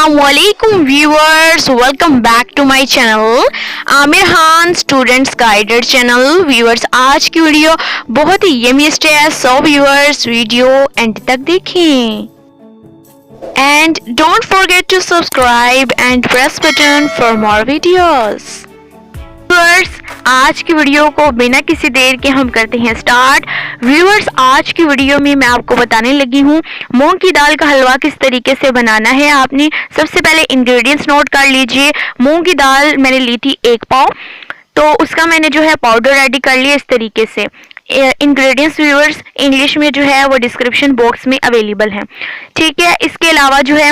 Assalamualaikum viewers, welcome back to my channel Aamir Khan students guided channel. Viewers आज की video बहुत ही yummiest है, so viewers video end तक देखें and don't forget to subscribe and press button for more videos. Viewers आज की video को बिना किसी देर के हम करते हैं स्टार्ट। व्यूअर्स आज की वीडियो में मैं आपको बताने लगी हूँ मूंग की दाल का हलवा किस तरीके से बनाना है। आपने सबसे पहले इंग्रेडिएंट्स नोट कर लीजिए। मूंग की दाल मैंने ली थी 1 पाव, तो उसका मैंने जो है पाउडर रेडी कर लिया इस तरीके से। इंग्रेडिएंट्स व्यूअर्स इंग्लिश में जो है वो डिस्क्रिप्शन बॉक्स में अवेलेबल है, ठीक है। इसके अलावा जो है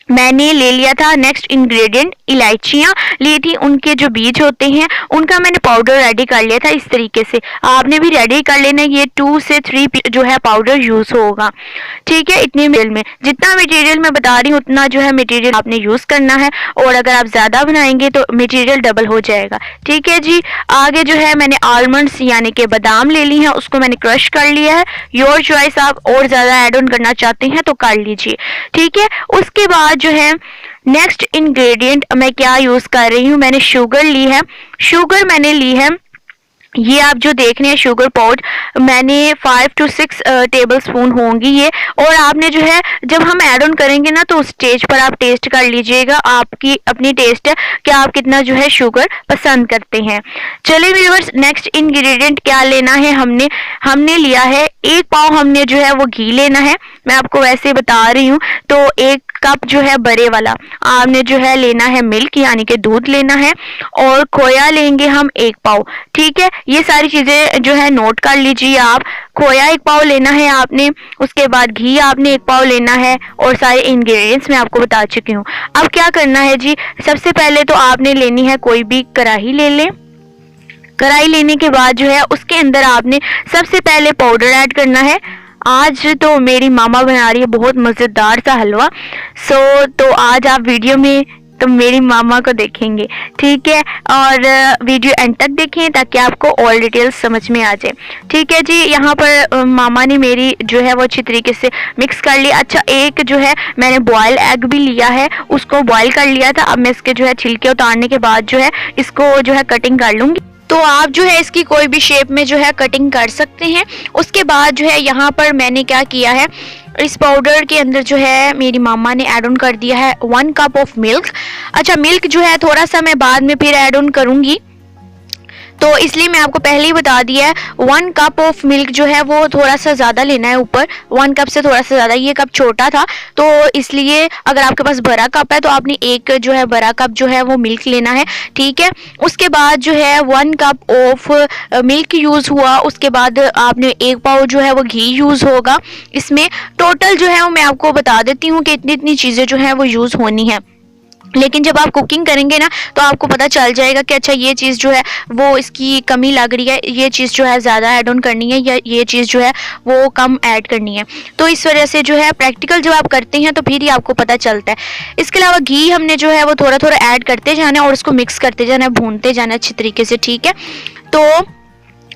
मैंने ले लिया था नेक्स्ट इंग्रेडिएंट, इलायचियाँ ली थी, उनके जो बीज होते हैं उनका मैंने पाउडर रेडी कर लिया था इस तरीके से। आपने भी रेडी कर लेना, ये 2 से 3 जो है पाउडर यूज होगा, ठीक है। इतने मटेरियल में जितना मटेरियल मैं बता रही हूँ उतना जो है मटेरियल आपने यूज करना है, और अगर आप ज्यादा बनाएंगे तो मटेरियल डबल हो जाएगा, ठीक है जी। आगे जो है मैंने आलमंड्स यानी कि बादाम ले ली है, उसको मैंने क्रश कर लिया है। योर चॉइस, आप और ज्यादा ऐड ऑन करना चाहते हैं तो कर लीजिए, ठीक है। उसके बाद जो है नेक्स्ट इंग्रेडिएंट मैं क्या यूज कर रही हूँ, मैंने शुगर ली है। शुगर मैंने ली है, ये आप जो देख रहे हैं शुगर पाउडर, मैंने 5 to 6 टेबल स्पून होंगी ये। और आपने जो है जब हम ऐड ऑन करेंगे ना तो उस स्टेज पर आप टेस्ट कर लीजिएगा, आपकी अपनी टेस्ट है कि आप कितना जो है शुगर पसंद करते हैं। चलिए व्यूअर्स नेक्स्ट इंग्रेडिएंट क्या लेना है, हमने लिया है 1 पाव, हमने जो है वो घी लेना है। मैं आपको वैसे बता रही हूँ, तो 1 कप जो है बड़े वाला आपने जो है लेना है मिल्क यानी कि दूध लेना है, और खोया लेंगे हम 1 पाव, ठीक है। ये सारी चीजें जो है नोट कर लीजिए आप। खोया 1 पाव लेना है आपने, उसके बाद घी आपने 1 पाव लेना है, और सारे इंग्रेडिएंट्स मैं आपको बता चुकी हूँ। अब क्या करना है जी, सबसे पहले तो आपने लेनी है कोई भी कढ़ाई ले लें। कढ़ाई लेने के बाद जो है उसके अंदर आपने सबसे पहले पाउडर ऐड करना है। आज तो मेरी मामा बना रही है बहुत मज़ेदार सा हलवा, तो आज आप वीडियो में तो मेरी मामा को देखेंगे, ठीक है। और वीडियो एंड तक देखें ताकि आपको ऑल डिटेल्स समझ में आ जाए, ठीक है जी। यहाँ पर मामा ने मेरी जो है वो अच्छी तरीके से मिक्स कर लिया। अच्छा, एक जो है मैंने बॉयल एग भी लिया है, उसको बॉयल कर लिया था। अब मैं इसके जो है छिलके उतारने के बाद जो है इसको जो है कटिंग कर लूँगी, तो आप जो है इसकी कोई भी शेप में जो है कटिंग कर सकते हैं। उसके बाद जो है यहाँ पर मैंने क्या किया है, इस पाउडर के अंदर जो है मेरी मामा ने ऐड ऑन कर दिया है 1 कप ऑफ मिल्क। अच्छा, मिल्क जो है थोड़ा सा मैं बाद में फिर ऐड ऑन करूँगी, तो इसलिए मैं आपको पहले ही बता दिया है 1 कप ऑफ मिल्क जो है वो थोड़ा सा ज़्यादा लेना है ऊपर, 1 कप से थोड़ा सा ज़्यादा। ये कप छोटा था तो इसलिए अगर आपके पास बड़ा कप है तो आपने एक जो है बड़ा कप जो है वो मिल्क लेना है, ठीक है। उसके बाद जो है 1 कप ऑफ मिल्क यूज़ हुआ, उसके बाद आपने 1 पाव जो है वो घी यूज़ होगा इसमें। टोटल जो है वो मैं आपको बता देती हूँ कि इतनी इतनी चीज़ें जो है वो यूज़ होनी है, लेकिन जब आप कुकिंग करेंगे ना तो आपको पता चल जाएगा कि अच्छा ये चीज़ जो है वो इसकी कमी लग रही है, ये चीज़ जो है ज़्यादा ऐड ऑन करनी है, या ये चीज़ जो है वो कम ऐड करनी है। तो इस वजह से जो है प्रैक्टिकल जब आप करते हैं तो फिर ही आपको पता चलता है। इसके अलावा घी हमने जो है वो थोड़ा थोड़ा ऐड करते जाना है और उसको मिक्स करते जाना है, भूनते जाना है अच्छी तरीके से, ठीक है। तो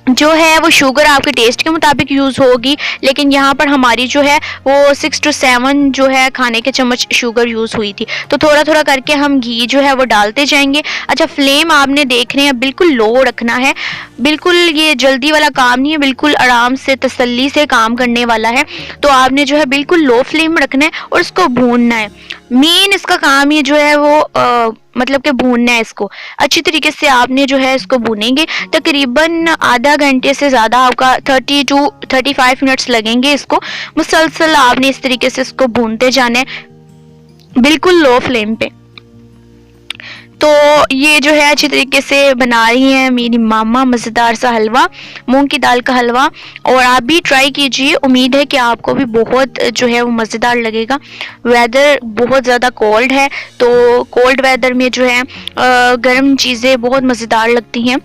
जो है वो शुगर आपके टेस्ट के मुताबिक यूज़ होगी, लेकिन यहाँ पर हमारी जो है वो 6 to 7 जो है खाने के चम्मच शुगर यूज़ हुई थी। तो थोड़ा थोड़ा करके हम घी जो है वो डालते जाएंगे। अच्छा, फ्लेम आपने देख रहे हैं बिल्कुल लो रखना है, बिल्कुल ये जल्दी वाला काम नहीं है, बिल्कुल आराम से तसल्ली से काम करने वाला है। तो आपने जो है बिल्कुल लो फ्लेम रखना है और इसको भूनना है। मेन इसका काम ये जो है वो मतलब कि भूनना है इसको अच्छी तरीके से। आपने जो है इसको भूनेंगे तकरीबन आधा घंटे से ज़्यादा, आपका 30 to 35 मिनट्स लगेंगे। इसको मुसलसल आपने इस तरीके से इसको भूनते जाना है बिल्कुल लो फ्लेम पे। तो ये जो है अच्छी तरीके से बना रही हैं मेरी मामा मज़ेदार सा हलवा, मूंग की दाल का हलवा, और आप भी ट्राई कीजिए। उम्मीद है कि आपको भी बहुत जो है वो मज़ेदार लगेगा। वेदर बहुत ज़्यादा कोल्ड है, तो कोल्ड वेदर में जो है गर्म चीज़ें बहुत मज़ेदार लगती हैं।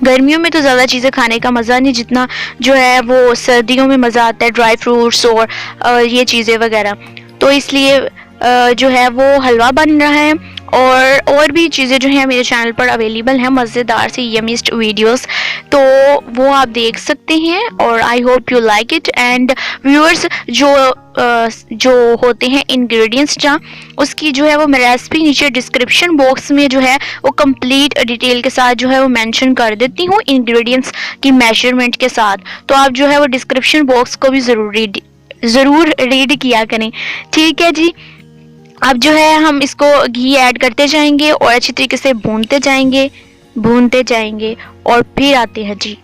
गर्मियों में तो ज़्यादा चीज़ें खाने का मज़ा नहीं जितना जो है वो सर्दियों में मज़ा आता है, ड्राई फ्रूट्स और ये चीज़ें वगैरह। तो इसलिए जो है वो हलवा बन रहा है और भी चीज़ें जो हैं मेरे चैनल पर अवेलेबल हैं, मज़ेदार सी यमीस्ट वीडियोस, तो वो आप देख सकते हैं। और I hope you like it. And viewers, जो होते हैं इंग्रेडिएंट्स जहाँ, उसकी जो है वो मैं रेसिपी नीचे डिस्क्रिप्शन बॉक्स में जो है वो कंप्लीट डिटेल के साथ जो है वो मेंशन कर देती हूँ, इंग्रेडिएंट्स की मेजरमेंट के साथ। तो आप जो है वो डिस्क्रिप्शन बॉक्स को भी ज़रूर रीड किया करें, ठीक है जी। अब जो है हम इसको घी ऐड करते जाएंगे और अच्छी तरीके से भूनते जाएंगे और फिर आते हैं जी।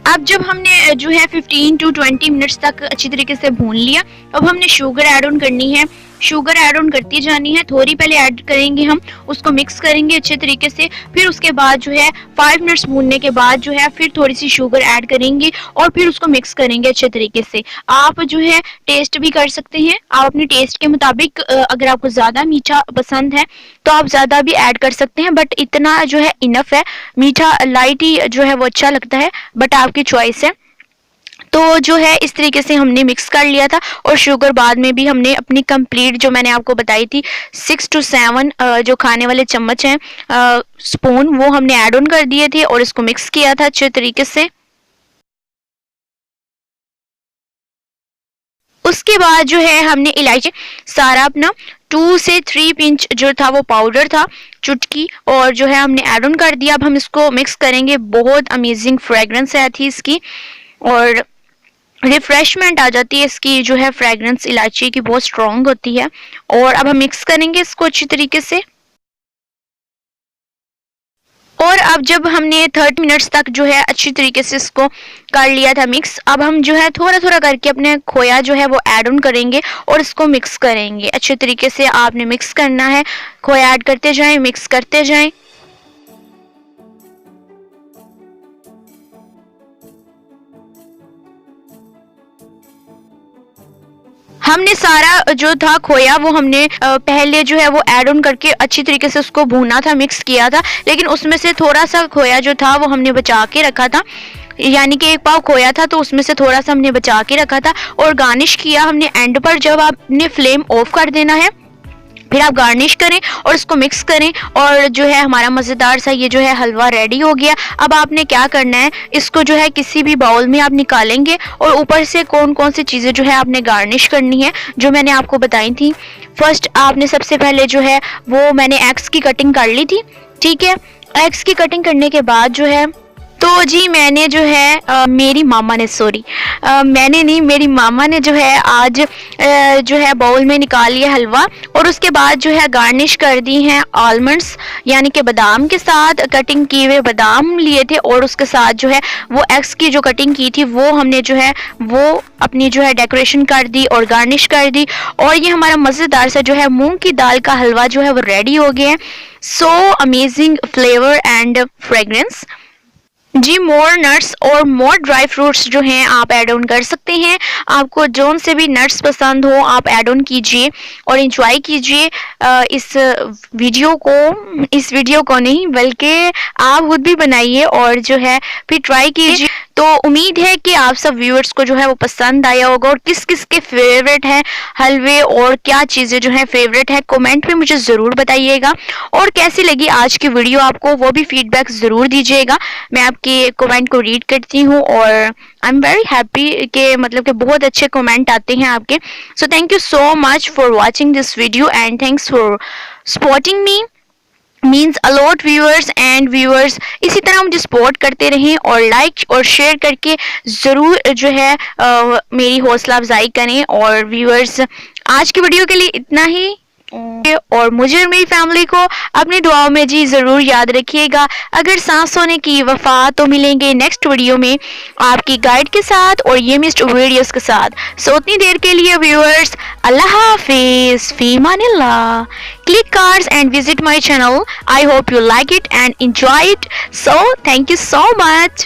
अब जब हमने जो है 15 to 20 मिनट्स तक अच्छी तरीके से भून लिया, अब हमने शुगर ऐड ऑन करनी है। शुगर ऐड ऑन करती जानी है, थोड़ी पहले ऐड करेंगे हम, उसको मिक्स करेंगे अच्छे तरीके से। फिर उसके बाद जो है 5 मिनट्स भूनने के बाद जो है फिर थोड़ी सी शुगर ऐड करेंगे और फिर उसको मिक्स करेंगे अच्छे तरीके से। आप जो है टेस्ट भी कर सकते हैं, आप अपने टेस्ट के मुताबिक, अगर आपको ज़्यादा मीठा पसंद है तो आप ज़्यादा भी ऐड कर सकते हैं, बट इतना जो है इनफ है। मीठा लाइट ही जो है वो अच्छा लगता है, बट आपकी चॉइस है। तो जो है इस तरीके से हमने मिक्स कर लिया था। और शुगर बाद में भी हमने अपनी कंप्लीट, जो मैंने आपको बताई थी 6 to 7 जो खाने वाले चम्मच हैं, स्पून, वो हमने ऐड ऑन कर दिए थे और इसको मिक्स किया था अच्छे तरीके से। उसके बाद जो है हमने इलायची सारा अपना 2 से 3 पिंच जो था वो पाउडर था, चुटकी, और जो है हमने ऐड ऑन कर दिया। अब हम इसको मिक्स करेंगे। बहुत अमेजिंग फ्रेगरेंस है थी इसकी और रिफ्रेशमेंट आ जाती है इसकी, जो है फ्रेगरेंस इलायची की बहुत स्ट्रॉन्ग होती है। और अब हम मिक्स करेंगे इसको अच्छी तरीके से। और अब जब हमने 30 मिनट्स तक जो है अच्छी तरीके से इसको कर लिया था मिक्स, अब हम जो है थोड़ा थोड़ा करके अपने खोया जो है वो ऐड ऑन करेंगे और इसको मिक्स करेंगे अच्छे तरीके से। आपने मिक्स करना है, खोया ऐड करते जाएं, मिक्स करते जाएं। हमने सारा जो था खोया वो हमने पहले जो है वो ऐड ऑन करके अच्छी तरीके से उसको भूना था, मिक्स किया था, लेकिन उसमें से थोड़ा सा खोया जो था वो हमने बचा के रखा था। यानी कि 1 पाव खोया था तो उसमें से थोड़ा सा हमने बचा के रखा था। और गार्निश किया हमने एंड पर, जब आपने फ्लेम ऑफ कर देना है फिर आप गार्निश करें और इसको मिक्स करें। और जो है हमारा मज़ेदार सा ये जो है हलवा रेडी हो गया। अब आपने क्या करना है, इसको जो है किसी भी बाउल में आप निकालेंगे और ऊपर से कौन कौन सी चीज़ें जो है आपने गार्निश करनी है, जो मैंने आपको बताई थी। फर्स्ट आपने सबसे पहले जो है वो मैंने एग्स की कटिंग कर ली थी, ठीक है। एग्स की कटिंग करने के बाद जो है, तो जी मैंने जो है मेरी मामा ने, सॉरी मैंने नहीं, मेरी मामा ने जो है आज जो है बाउल में निकाल लिया हलवा। और उसके बाद जो है गार्निश कर दी हैं आलमंड्स, यानी कि बादाम के साथ कटिंग किए हुए बादाम लिए थे, और उसके साथ जो है वो एग्स की जो कटिंग की थी वो हमने जो है वो अपनी जो है डेकोरेशन कर दी और गार्निश कर दी। और ये हमारा मज़ेदार सा जो है मूंग की दाल का हलवा जो है वो रेडी हो गया है। So amazing flavour and fragrance जी। मोर नट्स और मोर ड्राई फ्रूट्स जो हैं आप ऐड ऑन कर सकते हैं। आपको जोन से भी नट्स पसंद हो आप ऐड ऑन कीजिए और इंजॉय कीजिए इस वीडियो को नहीं बल्कि आप खुद भी बनाइए और जो है फिर ट्राई कीजिए। तो उम्मीद है कि आप सब व्यूअर्स को जो है वो पसंद आया होगा। और किस किस के फेवरेट हैं हलवे और क्या चीज़ें जो है फेवरेट है, कमेंट में मुझे ज़रूर बताइएगा। और कैसी लगी आज की वीडियो आपको, वो भी फीडबैक ज़रूर दीजिएगा। मैं आपके कमेंट को रीड करती हूँ और आई एम वेरी हैप्पी कि मतलब कि बहुत अच्छे कमेंट आते हैं आपके। So thank you so much for watching this video and thanks for supporting me, means a lot viewers and viewers. इसी तरह मुझे सपोर्ट करते रहें और लाइक और शेयर करके ज़रूर जो है मेरी हौसला अफजाई करें। और व्यूअर्स आज की वीडियो के लिए इतना ही, और मुझे और मेरी फैमिली को अपनी दुआओं में जी ज़रूर याद रखिएगा। अगर सांस होने की वफा, तो मिलेंगे नेक्स्ट वीडियो में आपकी गाइड के साथ और ये मिस्ट वीडियोस के साथ। सो उतनी देर के लिए व्यूअर्स अल्लाह हाफिज़, फी अमानिल्लाह। Click cards and visit my channel. I hope you like it and enjoy it. So thank you so much.